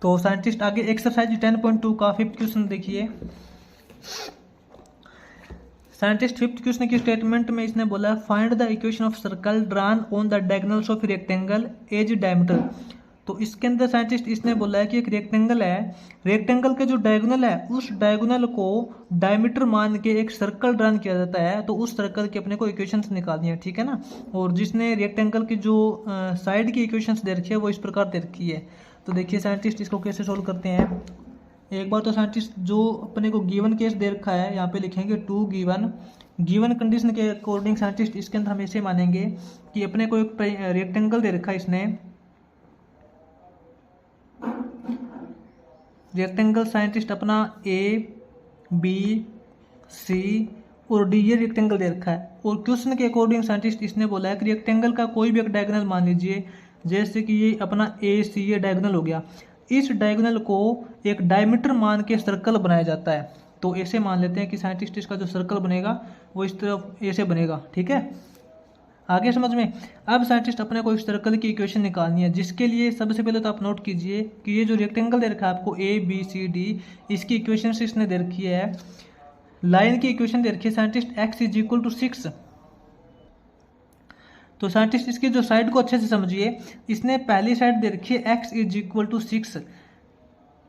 तो साइंटिस्ट आगे एक्सरसाइज 10.2 का फिफ्थ क्वेश्चन देखिए। साइंटिस्ट फिफ्थ क्वेश्चन की स्टेटमेंट में इसने बोला find the equation of circle drawn on the diagonals of rectangle as diameter. तो इसके अंदर साइंटिस्ट इसने बोला है कि एक रेक्टेंगल है, रेक्टेंगल के जो डायगोनल है उस डायगोनल को डायमीटर मान के एक सर्कल ड्रॉन किया जाता है, तो उस सर्कल के अपने को इक्वेशंस निकालनी है, ठीक है ना। और जिसने रेक्टेंगल की जो साइड की इक्वेशंस दे रखी है वो इस प्रकार दे रखी है। तो देखिए साइंटिस्ट इसको कैसे सोल्व करते हैं। एक बार तो साइंटिस्ट जो अपने को गिवन केस दे रखा है यहाँ पे लिखेंगे टू गिवन कंडीशन के अकॉर्डिंग साइंटिस्ट इसके अंदर हम ऐसे मानेंगे कि अपने को एक रेक्टेंगल दे रखा है इसने, रेक्टेंगल साइंटिस्ट अपना ए बी सी और डी ये रेक्टेंगल दे रखा है। और क्वेश्चन के अकॉर्डिंग साइंटिस्ट इसने बोला है कि रेक्टेंगल का कोई भी एक डायगोनल मान लीजिए, जैसे कि ये अपना ए सी ये डायगोनल हो गया, इस डायगोनल को एक डायमीटर मान के सर्कल बनाया जाता है। तो ऐसे मान लेते हैं कि साइंटिस्ट इसका जो सर्कल बनेगा वो इस तरफ ऐसे बनेगा, ठीक है, आगे समझ में। अब साइंटिस्ट अपने को इस सर्कल की इक्वेशन निकालनी है, जिसके लिए सबसे पहले तो आप नोट कीजिए कि ये जो रेक्टेंगल दे रखा है आपको ए बी सी डी, इसकी इक्वेशन से इसने दे रखी है, लाइन की इक्वेशन दे रखी है scientist X is equal to 6। तो साइंटिस्ट इसकी जो साइड को अच्छे से समझिए, इसने पहली साइड दे रखी है X is equal to 6।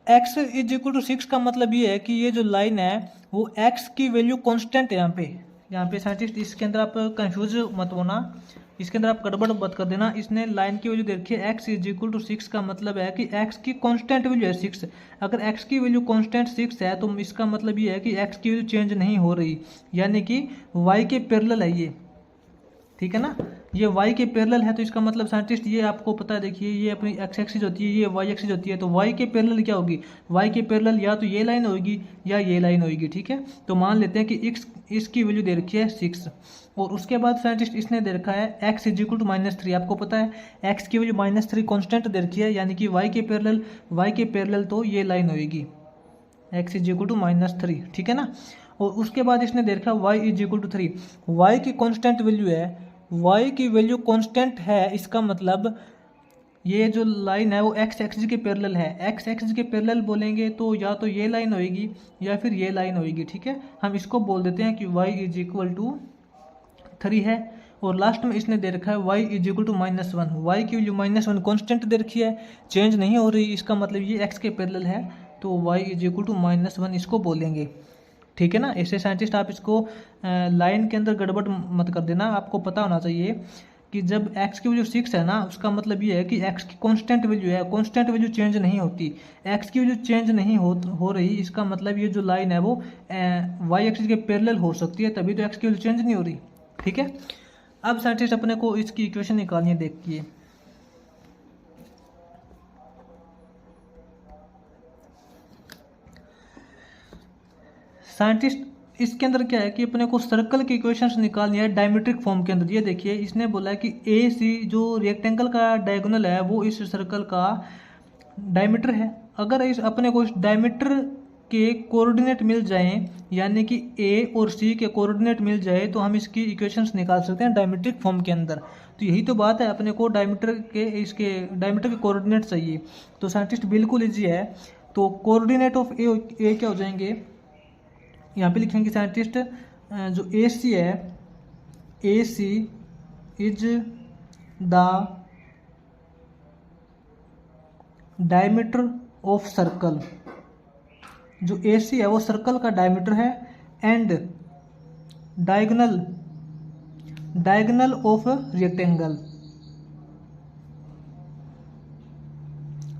X is equal to 6 का मतलब ये है कि ये जो लाइन है वो एक्स की वैल्यू कांस्टेंट है। यहाँ पे साइंटिस्ट इसके अंदर आप कंफ्यूज मत होना, इसके अंदर आप गड़बड़ मत कर देना। इसने लाइन की वैल्यू दे रखी है एक्स इज इक्वल टू 6 का मतलब है कि एक्स की कांस्टेंट वैल्यू है 6। अगर एक्स की वैल्यू कांस्टेंट 6 है तो इसका मतलब ये है कि एक्स की वैल्यू चेंज नहीं हो रही, यानी कि वाई के पैरेलल है ये, ठीक है ना, ये y के पैरेलल है। तो इसका मतलब साइंटिस्ट ये आपको पता है, देखिए ये अपनी x एक्सिस होती है, ये y एक्सिस होती है, तो y के पैरेलल क्या होगी, y के पैरेलल या तो ये लाइन होगी या ये लाइन होगी, ठीक है। तो मान लेते हैं कि इसकी वैल्यू दे रखी है 6 और उसके बाद साइंटिस्ट इसने दे रखा है x इज इक्वल टू -3। आपको पता है x की वैल्यू -3 कॉन्स्टेंट दे रखी है, यानी कि y के पैरेलल तो ये लाइन होगी x इज इक्वल टू -3, ठीक है ना। और उसके बाद इसने दे रखा है y is equal to 3, y की कॉन्स्टेंट वैल्यू है, y की वैल्यू कांस्टेंट है, इसका मतलब ये जो लाइन है वो x एक्सिस के पैरेलल है। x एक्सिस के पैरेलल बोलेंगे तो या तो ये लाइन होएगी या फिर ये लाइन होएगी, ठीक है। हम इसको बोल देते हैं कि y इज इक्वल टू 3 है। और लास्ट में इसने दे रखा है y is equal to -1, y की वैल्यू -1 कांस्टेंट दे रखी है, चेंज नहीं हो रही, इसका मतलब ये x के पैरेलल है, तो y इज इक्वल टू -1 इसको बोलेंगे, ठीक है ना। ऐसे साइंटिस्ट आप इसको लाइन के अंदर गड़बड़ मत कर देना। आपको पता होना चाहिए कि जब x की वैल्यू 6 है ना, उसका मतलब ये है कि x की कांस्टेंट वैल्यू है, कांस्टेंट वैल्यू चेंज नहीं होती, x की वैल्यू चेंज नहीं हो रही, इसका मतलब ये जो लाइन है वो y एक्सिस के पैरेलल हो सकती है, तभी तो x की वैल्यू चेंज नहीं हो रही, ठीक है। अब साइंटिस्ट अपने को इसकी इक्वेशन निकालनी है, देखिए साइंटिस्ट इसके अंदर क्या है कि अपने को सर्कल की इक्वेशंस निकालनी है डायमीट्रिक फॉर्म के अंदर। ये देखिए इसने बोला है कि ए सी जो रेक्टेंगल का डायगोनल है वो इस सर्कल का डायमीटर है। अगर इस अपने को इस डायमीटर के कोऑर्डिनेट मिल जाएं, यानी कि ए और सी के कोऑर्डिनेट मिल जाए, तो हम इसकी इक्वेशंस निकाल सकते हैं डायमीट्रिक फॉर्म के अंदर। तो यही तो बात है, अपने को डायमीटर के कोऑर्डिनेट चाहिए। तो साइंटिस्ट बिल्कुल ईजी है। तो कोऑर्डिनेट ऑफ ए क्या हो जाएंगे, यहाँ पे लिखेंगे साइंटिस्ट जो ए सी है, A C is the diameter of circle, जो ए सी है वो सर्कल का डायमीटर है, एंड डायगोनल ऑफ रेक्टेंगल,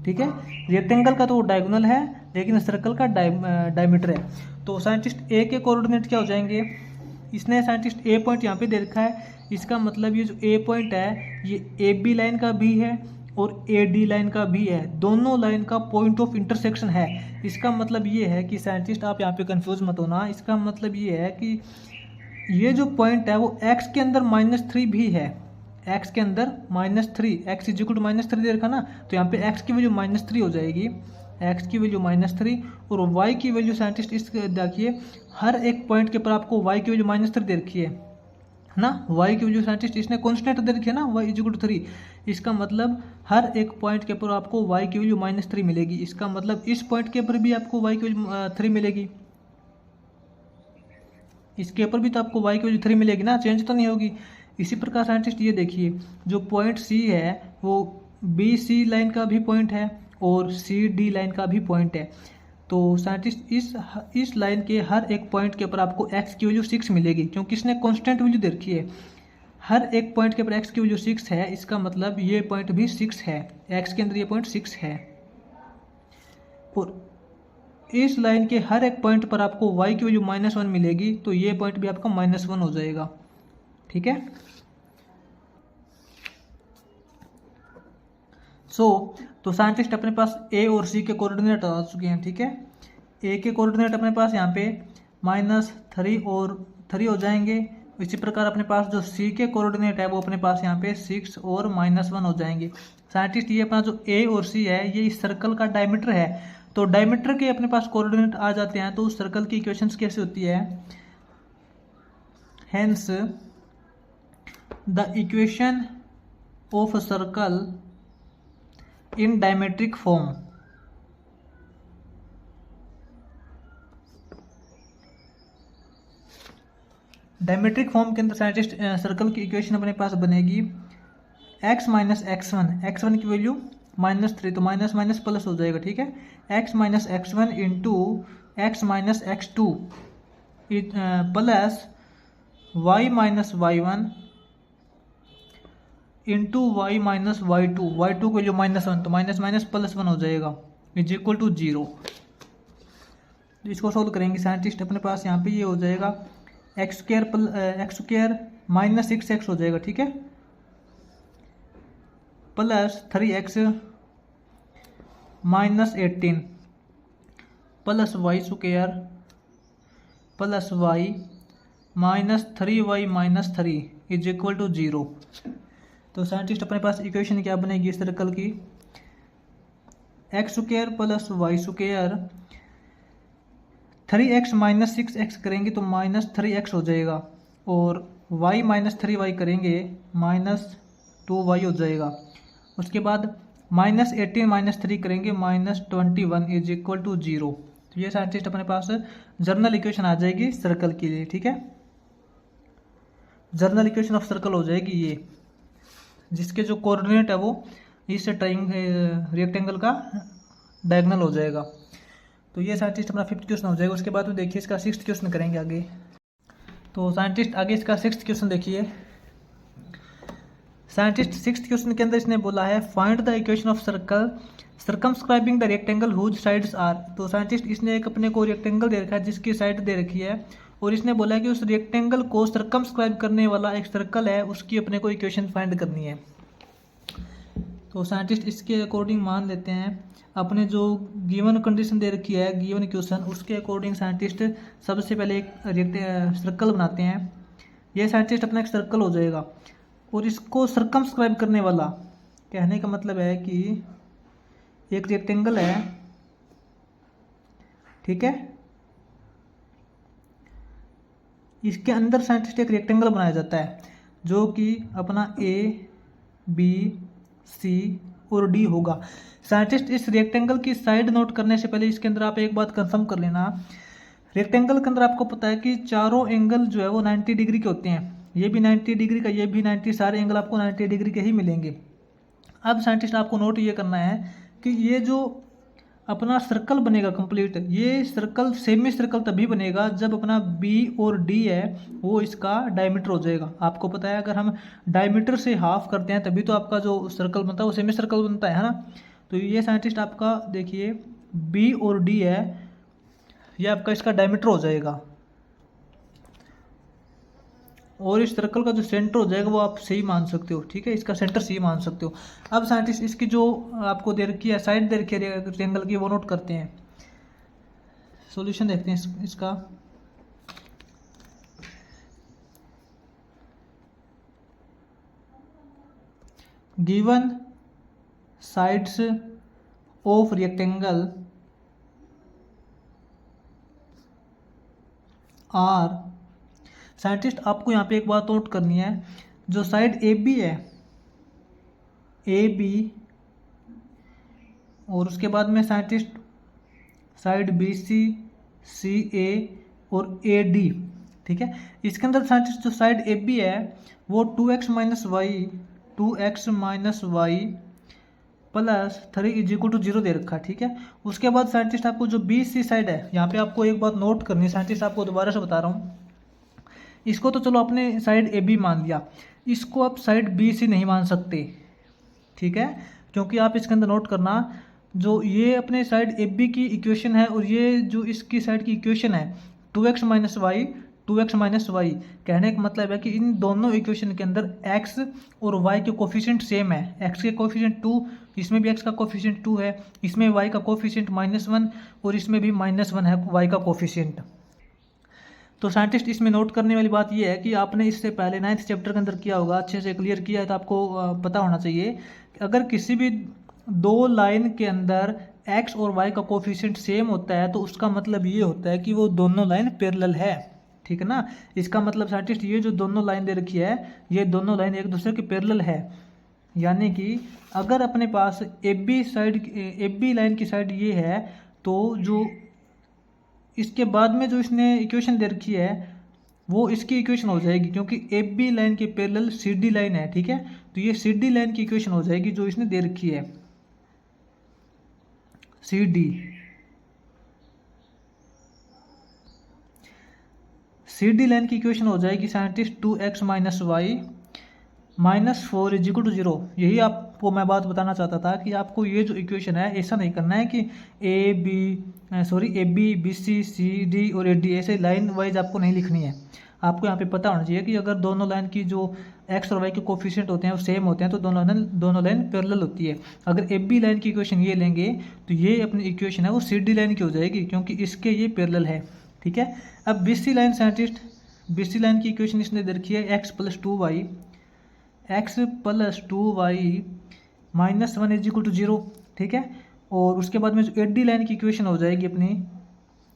ठीक है। रेक्टेंगल का तो वो डायगोनल है लेकिन सर्कल का डायमीटर है। तो साइंटिस्ट ए के कोऑर्डिनेट क्या हो जाएंगे, इसने साइंटिस्ट ए पॉइंट यहाँ पे दे रखा है, इसका मतलब ये जो ए पॉइंट है ये ए बी लाइन का भी है और ए डी लाइन का भी है, दोनों लाइन का पॉइंट ऑफ इंटरसेक्शन है। इसका मतलब ये है कि साइंटिस्ट आप यहाँ पे कंफ्यूज मत होना, इसका मतलब ये है कि ये जो पॉइंट है वो एक्स के अंदर -3 भी है, एक्स के अंदर -3, एक्स इज इक्वल टू -3 दे रखा ना, तो यहाँ पे एक्स की वैल्यू -3 हो जाएगी, एक्स की वैल्यू -3 और वाई की वैल्यू साइंटिस्ट इस देखिए हर एक पॉइंट के ऊपर आपको वाई की वैल्यू -3 दे रखी है, है ना। y की वैल्यू साइंटिस्ट इसने कांस्टेंट दे रखी है ना, y इज इक्वल टू 3। इसका मतलब हर एक पॉइंट के ऊपर आपको y की वैल्यू -3 मिलेगी। इसका मतलब इस पॉइंट के ऊपर भी आपको y की वैल्यू 3 मिलेगी, इसके ऊपर भी तो आपको y की वैल्यू 3 मिलेगी ना, चेंज तो नहीं होगी। इसी प्रकार साइंटिस्ट ये देखिए, जो पॉइंट C है वो BC लाइन का भी पॉइंट है और CD लाइन का भी पॉइंट है। तो साइंटिस्ट इस लाइन के हर एक पॉइंट के ऊपर आपको x की वैल्यू 6 मिलेगी, क्योंकि इसने कांस्टेंट वैल्यू दे रखी है। हर एक पॉइंट के ऊपर x की वैल्यू 6 है, इसका मतलब ये पॉइंट भी 6 है, x के अंदर ये पॉइंट 6 है। और इस लाइन के हर एक पॉइंट पर आपको y की वैल्यू -1 मिलेगी, तो ये पॉइंट भी आपका -1 हो जाएगा। ठीक है। तो साइंटिस्ट अपने पास a और c के कोऑर्डिनेट आ चुके हैं। ठीक है, a के कोऑर्डिनेट अपने पास यहाँ पे -3 और 3 हो जाएंगे। इसी प्रकार अपने पास जो c के कोऑर्डिनेट है वो अपने पास यहाँ पे 6 और -1 हो जाएंगे। साइंटिस्ट ये अपना जो a और c है ये इस सर्कल का डायमीटर है, तो डायमीटर के अपने पास कोऑर्डिनेट आ जाते हैं। तो उस सर्कल की इक्वेशंस कैसे होती है, hence the equation of a circle in diametric form. Diametric form के अंदर साइंटिस्ट सर्कल की इक्वेशन अपने पास बनेगी x माइनस x1 की वैल्यू -3, तो माइनस माइनस प्लस हो जाएगा। ठीक है, x minus x1 into x minus x2 plus y minus y1 into y minus y2 की वैल्यू -1, तो माइनस माइनस +1 हो जाएगा, इज इक्वल टू 0। इसको सोल्व करेंगे साइंटिस्ट अपने पास यहाँ पे ये हो जाएगा x² माइनस 6x हो जाएगा। ठीक है, plus 3x minus 18 plus y² plus y minus 3y minus 3 is equal to 0। तो साइंटिस्ट अपने पास इक्वेशन क्या बनेगी इस सर्कल की, x² plus y², 3x minus 6x करेंगे तो -3x हो जाएगा, और y माइनस 3y करेंगे -2y हो जाएगा। उसके बाद -18 माइनस 3 करेंगे -21 इज इक्वल टू 0। तो ये साइंटिस्ट अपने पास जर्नल इक्वेशन आ जाएगी सर्कल के लिए। ठीक है, जर्नल इक्वेशन ऑफ सर्कल हो जाएगी ये, जिसके जो कोऑर्डिनेट है वो इस रेक्टेंगल का डायगोनल हो जाएगा। तो ये साइंटिस्ट अपना 5th क्वेश्चन हो जाएगा। उसके बाद में देखिए इसका 6th क्वेश्चन करेंगे आगे। तो साइंटिस्ट आगे इसका 6th क्वेश्चन देखिए। साइंटिस्ट 6th क्वेश्चन के अंदर इसने बोला है find the equation of circle circumscribing the rectangle whose sides are. तो साइंटिस्ट इसने एक अपने को रेक्टेंगल दे रखा है जिसकी साइड दे रखी है, और इसने बोला है कि उस रेक्टेंगल को सर्कमस्क्राइब करने वाला एक सर्कल है, उसकी अपने को इक्वेशन फाइंड करनी है। तो साइंटिस्ट इसके अकॉर्डिंग मान लेते हैं अपने जो गिवन कंडीशन दे रखी है, गिवन क्वेश्चन, उसके अकॉर्डिंग साइंटिस्ट सबसे पहले एक सर्कल बनाते हैं। ये साइंटिस्ट अपना एक सर्कल हो जाएगा, और इसको सर्कमस्क्राइब करने वाला, कहने का मतलब है कि एक रेक्टेंगल है, ठीक है, इसके अंदर साइंटिस्ट एक रेक्टेंगल बनाया जाता है जो कि अपना A, B, C और D होगा। साइंटिस्ट इस रेक्टेंगल की साइड नोट करने से पहले इसके अंदर आप एक बात कंफर्म कर लेना, रेक्टेंगल के अंदर आपको पता है कि चारों एंगल जो है वो 90 डिग्री के होते हैं, ये भी 90 डिग्री का, ये भी 90, सारे एंगल आपको 90 डिग्री के ही मिलेंगे। अब साइंटिस्ट आपको नोट ये करना है कि ये जो अपना सर्कल बनेगा कंप्लीट, ये सर्कल सेमी सर्कल तभी बनेगा जब अपना B और D है वो इसका डायमीटर हो जाएगा। आपको पता है अगर हम डायमीटर से हाफ करते हैं तभी तो आपका जो सर्कल बनता है वो सेमी सर्कल बनता है ना। तो ये साइंटिस्ट आपका देखिए B और D है, ये आपका इसका डायमीटर हो जाएगा, और इस सर्कल का जो सेंटर हो जाएगा वो आप सही मान सकते हो। ठीक है, इसका सेंटर सही मान सकते हो। अब साइंटिस्ट इसकी जो आपको दे रखी है साइड दे रखी है रेक्टेंगल की वो नोट करते हैं, सॉल्यूशन देखते हैं इसका। Given sides of rectangle are, scientist आपको यहाँ पे एक बात नोट करनी है, जो साइड ए बी है, ए बी, और उसके बाद में साइंटिस्ट साइड बी सी ए और ए डी, ठीक है। इसके अंदर साइंटिस्ट जो साइड ए बी है वो 2x minus Y plus 3 is equal to 0 दे रखा है, ठीक है। उसके बाद साइंटिस्ट आपको जो बी सी साइड है, यहाँ पे आपको एक बात नोट करनी है, साइंटिस्ट आपको दोबारा से बता रहा हूँ, इसको तो चलो आपने साइड ए बी मान लिया, इसको आप साइड बी सी नहीं मान सकते, ठीक है। क्योंकि आप इसके अंदर नोट करना, जो ये अपने साइड ए बी की इक्वेशन है और ये जो इसकी साइड की इक्वेशन है 2x माइनस वाई, कहने का मतलब है कि इन दोनों इक्वेशन के अंदर x और y के कोफिशिएंट सेम है। x के कोफिशिएंट 2, इसमें भी x का कोफिशिएंट 2 है, इसमें y का कोफिशिएंट -1 और इसमें भी -1 है y का कोफिशिएंट। तो साइंटिस्ट इसमें नोट करने वाली बात यह है कि आपने इससे पहले 9th चैप्टर के अंदर किया होगा, अच्छे से क्लियर किया है, तो आपको पता होना चाहिए कि अगर किसी भी दो लाइन के अंदर x और y का कोफिशिएंट सेम होता है तो उसका मतलब ये होता है कि वो दोनों लाइन पैरेलल है, ठीक है ना। इसका मतलब साइंटिस्ट ये जो दोनों लाइन दे रखी है, ये दोनों लाइन एक दूसरे के पैरेलल है, यानी कि अगर अपने पास ए बी लाइन की साइड ये है, तो जो इसके बाद में जो इसने इक्वेशन दे रखी है वो इसकी इक्वेशन हो जाएगी, क्योंकि ए बी लाइन के पैरेलल सी डी लाइन है, ठीक है। तो ये सी डी लाइन की इक्वेशन हो जाएगी जो इसने दे रखी है, सी डी लाइन की इक्वेशन हो जाएगी scientist 2x minus Y -4 is equal to 0। यही आपको मैं बात बताना चाहता था कि आपको ये जो इक्वेशन है ऐसा नहीं करना है कि ए बी सी डी और ए डी ऐसे लाइन वाइज आपको नहीं लिखनी है। आपको यहाँ पे पता होना चाहिए कि अगर दोनों लाइन की जो एक्स और वाई के कोफिशिएंट होते हैं वो सेम होते हैं तो दोनों लाइन पैरेलल होती है। अगर ए बी लाइन की इक्वेशन ये लेंगे तो ये अपनी इक्वेशन है वो सी डी लाइन की हो जाएगी, क्योंकि इसके ये पैरेलल है, ठीक है। अब B C line scientist, B C line की इक्वेशन इसने दे रखी है x plus 2y -1 is equal to 0, ठीक है। और उसके बाद में जो ए डी लाइन की इक्वेशन हो जाएगी अपनी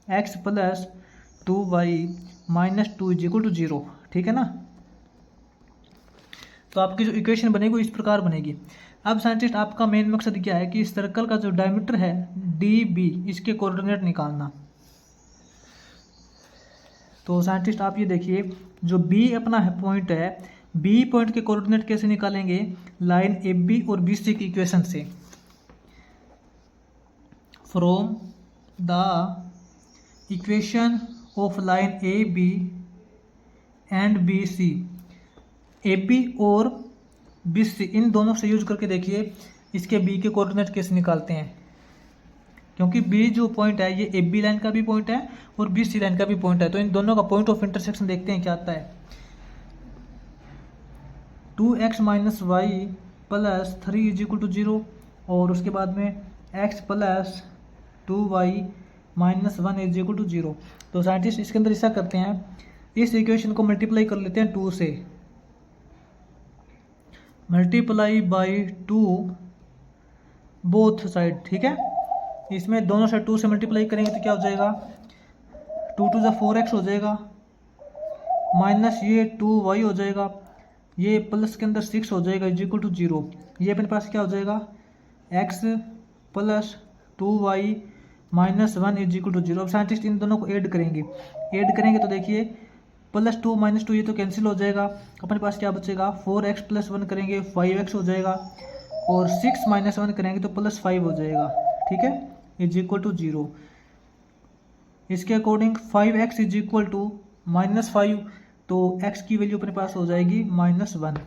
x plus 2y -2 is equal to 0, ठीक है ना। तो आपकी जो इक्वेशन बनेगी इस प्रकार बनेगी। अब साइंटिस्ट आपका मेन मकसद क्या है कि इस सर्कल का जो डायमीटर है डी बी, इसके कोऑर्डिनेट निकालना। तो साइंटिस्ट आप ये देखिए, जो बी अपना पॉइंट है, बी पॉइंट के कोऑर्डिनेट कैसे निकालेंगे, लाइन ए बी और बी सी की इक्वेशन से। From the equation of line A B and B C, A B और बी सी इन दोनों से यूज करके देखिए इसके बी के कोऑर्डिनेट कैसे निकालते हैं, क्योंकि बी जो पॉइंट है ये ए बी लाइन का भी पॉइंट है और बी सी लाइन का भी पॉइंट है। तो इन दोनों का पॉइंट ऑफ इंटरसेक्शन देखते हैं क्या आता है। 2x minus Y plus 3 is equal to 0 और उसके बाद में x plus 2y minus 1 is equal to 0। तो साइंटिस्ट इसके अंदर ऐसा करते हैं, इस इक्वेशन को मल्टीप्लाई कर लेते हैं 2 से, मल्टीप्लाई बाई 2 बोथ साइड, ठीक है। इसमें दोनों साइड 2 से मल्टीप्लाई करेंगे तो क्या हो जाएगा, 2 टू ज़ा 4x हो जाएगा, माइनस ये 2y हो जाएगा, ये प्लस के अंदर 6 हो जाएगा इज इक्वल टू 0। ये अपने पास क्या हो जाएगा, x plus 2y minus 1 is equal to 0। अब साइंटिस्ट इन दोनों को ऐड करेंगे तो देखिए +2 -2 ये तो कैंसिल हो जाएगा, अपने पास क्या बचेगा, 4x प्लस 1 करेंगे 5x हो जाएगा और 6 - 1 करेंगे तो +5 हो जाएगा, ठीक है, इज इक्वल टू 0। इसके according 5x is equal to -5, तो x की वैल्यू अपने पास हो जाएगी -1।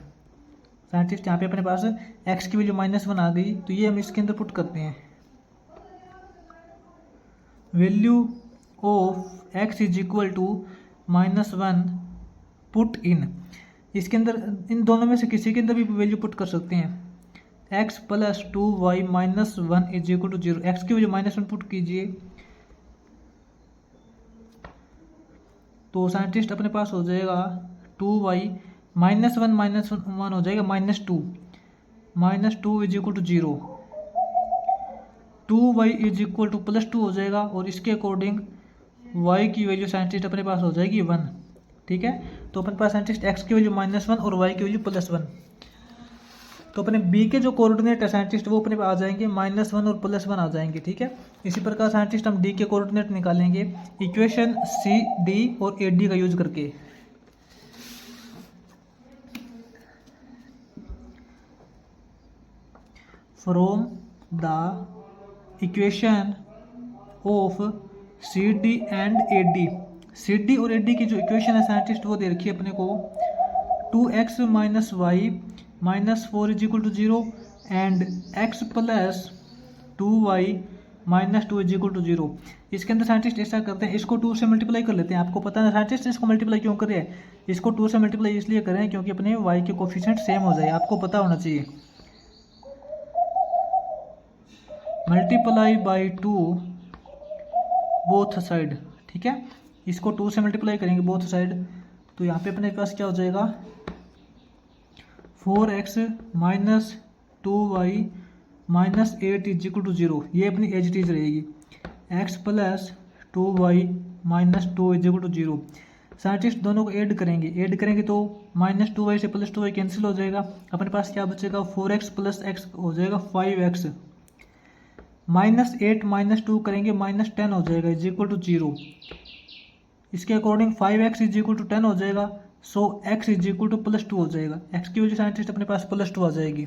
साइंटिस्ट यहाँ पे अपने पास x की वैल्यू -1 आ गई, तो ये हम इसके अंदर पुट करते हैं, value of x is equal to -1 put in. इसके अंदर इन दोनों में से किसी के अंदर भी वैल्यू पुट कर सकते हैं, x plus 2y minus 1 is equal to 0। X की वैल्यू -1 पुट कीजिए तो साइंटिस्ट अपने पास हो जाएगा 2y -1 हो जाएगा -2 is equal to 0। 2y is equal to +2 हो जाएगा और इसके अकॉर्डिंग y की वैल्यू साइंटिस्ट अपने पास हो जाएगी 1, ठीक है। तो अपने पास साइंटिस्ट एक्स की वैल्यू -1 और वाई की वैल्यू +1। तो अपने बी के जो कोऑर्डिनेट है साइंटिस्ट वो अपने आ जाएंगे -1 और +1 आ जाएंगे, ठीक है। इसी प्रकार साइंटिस्ट हम डी के कोऑर्डिनेट निकालेंगे इक्वेशन सी डी और ए डी का यूज करके। From the equation of C D and A D, C D और ए डी की जो इक्वेशन है साइंटिस्ट वो दे रखी है अपने को 2x - y - 4 = 0 and x + 2y - 2 = 0। इसके अंदर साइंटिस्ट ऐसा करते हैं, इसको 2 से मल्टीप्लाई कर लेते हैं। आपको पता है साइंटिस्ट इसको मल्टीप्लाई क्यों कर रहे हैं, इसको 2 से मल्टीप्लाई इसलिए कर रहे हैं क्योंकि अपने y के कोफिशिएंट सेम हो जाए, आपको पता होना चाहिए। मल्टीप्लाई बाई 2 बोथ साइड, ठीक है। इसको 2 से मल्टीप्लाई करेंगे बोथ साइड, तो यहाँ पे अपने पास क्या हो जाएगा 4x - 2y - 8 = 0। ये अपनी एज टीज रहेगी। x + 2y - 2 = 0। साइंटिस्ट दोनों को ऐड करेंगे तो -2y से +2y कैंसिल हो जाएगा। अपने पास क्या बचेगा 4x + x हो जाएगा 5x। -8 - 2 करेंगे -10 हो जाएगा = 0। इसके अकॉर्डिंग 5x = 10 हो जाएगा, सो x = +2 हो जाएगा। x की वजह साइंटिस्ट अपने पास +2 आ जाएगी।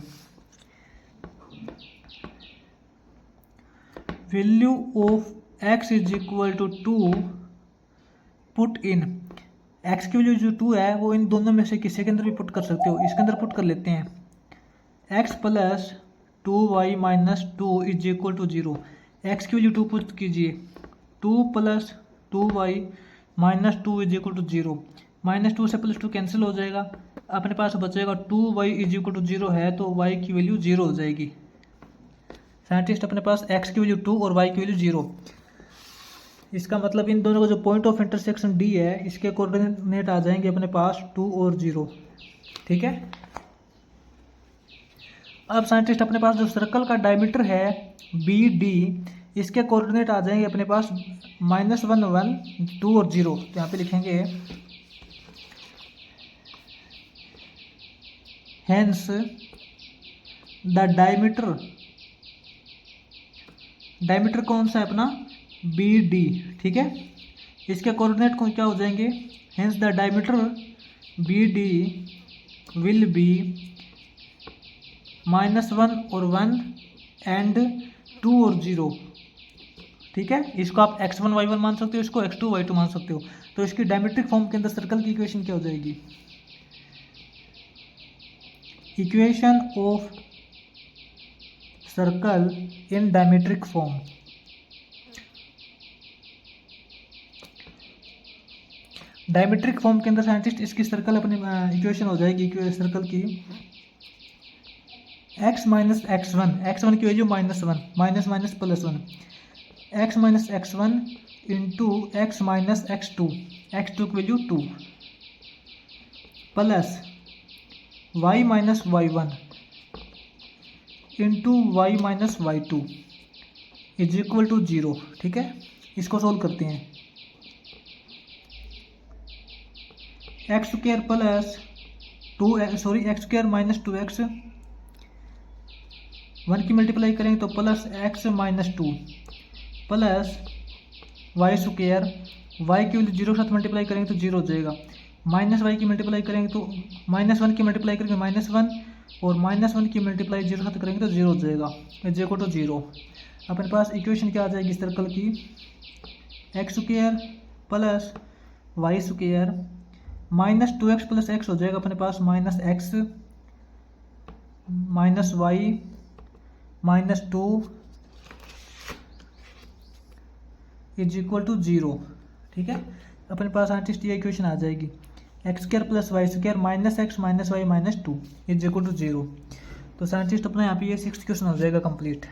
Value of x = 2 put in, x की वैल्यू जो 2 है वो इन दोनों में से किसी के अंदर भी पुट कर सकते हो। इसके अंदर पुट कर लेते हैं x + 2y - 2 = 0। x की वैल्यू 2 पुट कीजिए, 2 + 2y - 2 = 0। -2 से +2 कैंसिल हो जाएगा, अपने पास बचेगा 2y = 0 है, तो y की वैल्यू 0 हो जाएगी। साइंटिस्ट अपने पास x की वैल्यू 2 और y की वैल्यू 0। इसका मतलब इन दोनों का जो पॉइंट ऑफ इंटरसेक्शन D है इसके कोऑर्डिनेट आ जाएंगे अपने पास 2 और 0, ठीक है। अब साइंटिस्ट अपने पास जो सर्कल का डायमीटर है BD, इसके कोऑर्डिनेट आ जाएंगे अपने पास -1 1 2 और 0। तो यहाँ पे लिखेंगे हेंस द डायमीटर कौन सा है अपना BD, ठीक है। इसके कोऑर्डिनेट को क्या हो जाएंगे, hence the diameter BD will be -1 और 1 एंड 2 और 0, ठीक है। इसको आप x1 y1 मान सकते हो, इसको x2 y2 मान सकते हो। तो इसकी डायमेट्रिक फॉर्म के अंदर सर्कल की इक्वेशन क्या हो जाएगी, equation of circle in diametric form. Diametric form के अंदर साइंटिस्ट इसकी सर्कल अपनी इक्वेशन हो जाएगी सर्कल की x - x1, x1 की value -1 +1, x - x1 into x - x2, x2 की value 2 plus y - y1 into y - y2 = 0, ठीक है। इसको सोल्व करते हैं। x² + 2x, 1 की मल्टीप्लाई करेंगे तो plus x - 2 plus y², y की वैल्यू 0 के साथ मल्टीप्लाई करेंगे तो 0 हो जाएगा। -y की मल्टीप्लाई करेंगे तो -1 की मल्टीप्लाई करेंगे -1 और -1 की मल्टीप्लाई 0 के साथ करेंगे तो 0 हो जाएगा = 0। अपने पास इक्वेशन क्या आ जाएगी सर्कल की x² plus y² -2x + x हो जाएगा अपने पास -x - y -2 = 0, ठीक है। अपने पास आर्टिस्ट ये इक्वेशन आ जाएगी x² + y² -x - y -2 = 0। तो साइंटिस्ट अपना यहाँ पे ये 6th क्वेश्चन हो जाएगा कंप्लीट।